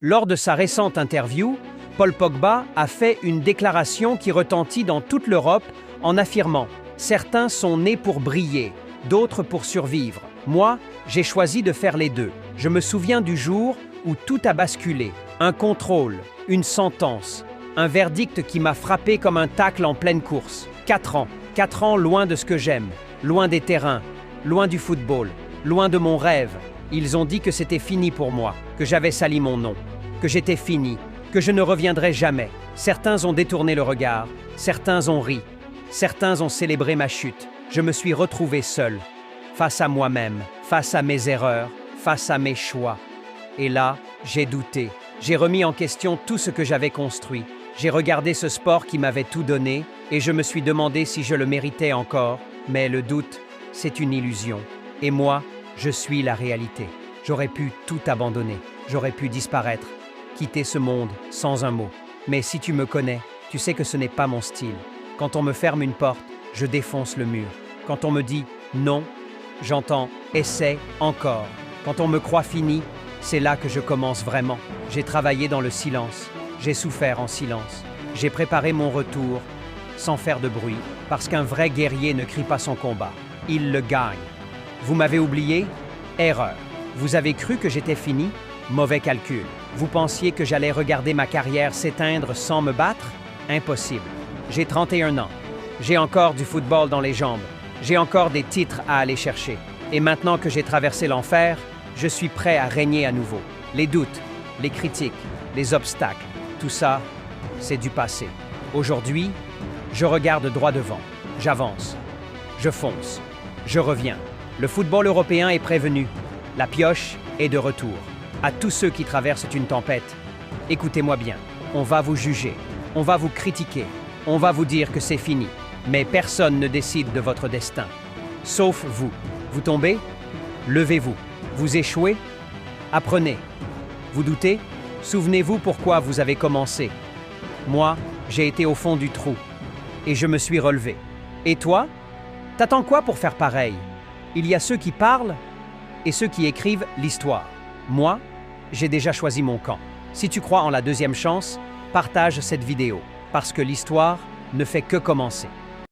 Lors de sa récente interview, Paul Pogba a fait une déclaration qui retentit dans toute l'Europe en affirmant « Certains sont nés pour briller, d'autres pour survivre. Moi, j'ai choisi de faire les deux. Je me souviens du jour où tout a basculé. Un contrôle, une sentence, un verdict qui m'a frappé comme un tacle en pleine course. 4 ans. 4 ans loin de ce que j'aime, loin des terrains, loin du football, loin de mon rêve. Ils ont dit que c'était fini pour moi, que j'avais sali mon nom, que j'étais fini, que je ne reviendrais jamais. Certains ont détourné le regard, certains ont ri, certains ont célébré ma chute. Je me suis retrouvé seul, face à moi-même, face à mes erreurs, face à mes choix. Et là, j'ai douté. J'ai remis en question tout ce que j'avais construit. J'ai regardé ce sport qui m'avait tout donné et je me suis demandé si je le méritais encore. Mais le doute, c'est une illusion. Et moi, je suis la réalité. J'aurais pu tout abandonner. J'aurais pu disparaître, quitter ce monde sans un mot. Mais si tu me connais, tu sais que ce n'est pas mon style. Quand on me ferme une porte, je défonce le mur. Quand on me dit non, j'entends « essaie encore ». Quand on me croit fini, c'est là que je commence vraiment. J'ai travaillé dans le silence, j'ai souffert en silence. J'ai préparé mon retour sans faire de bruit, parce qu'un vrai guerrier ne crie pas son combat. Il le gagne. Vous m'avez oublié? Erreur. Vous avez cru que j'étais fini? Mauvais calcul. Vous pensiez que j'allais regarder ma carrière s'éteindre sans me battre? Impossible. J'ai 31 ans. J'ai encore du football dans les jambes. J'ai encore des titres à aller chercher. Et maintenant que j'ai traversé l'enfer, je suis prêt à régner à nouveau. Les doutes, les critiques, les obstacles, tout ça, c'est du passé. Aujourd'hui, je regarde droit devant. J'avance. Je fonce. Je reviens. Le football européen est prévenu. La pioche est de retour. À tous ceux qui traversent une tempête, écoutez-moi bien. On va vous juger. On va vous critiquer. On va vous dire que c'est fini. Mais personne ne décide de votre destin. Sauf vous. Vous tombez? Levez-vous. Vous échouez? Apprenez. Vous doutez? Souvenez-vous pourquoi vous avez commencé. Moi, j'ai été au fond du trou. Et je me suis relevé. Et toi? T'attends quoi pour faire pareil? Il y a ceux qui parlent et ceux qui écrivent l'histoire. Moi, j'ai déjà choisi mon camp. Si tu crois en la deuxième chance, partage cette vidéo, parce que l'histoire ne fait que commencer.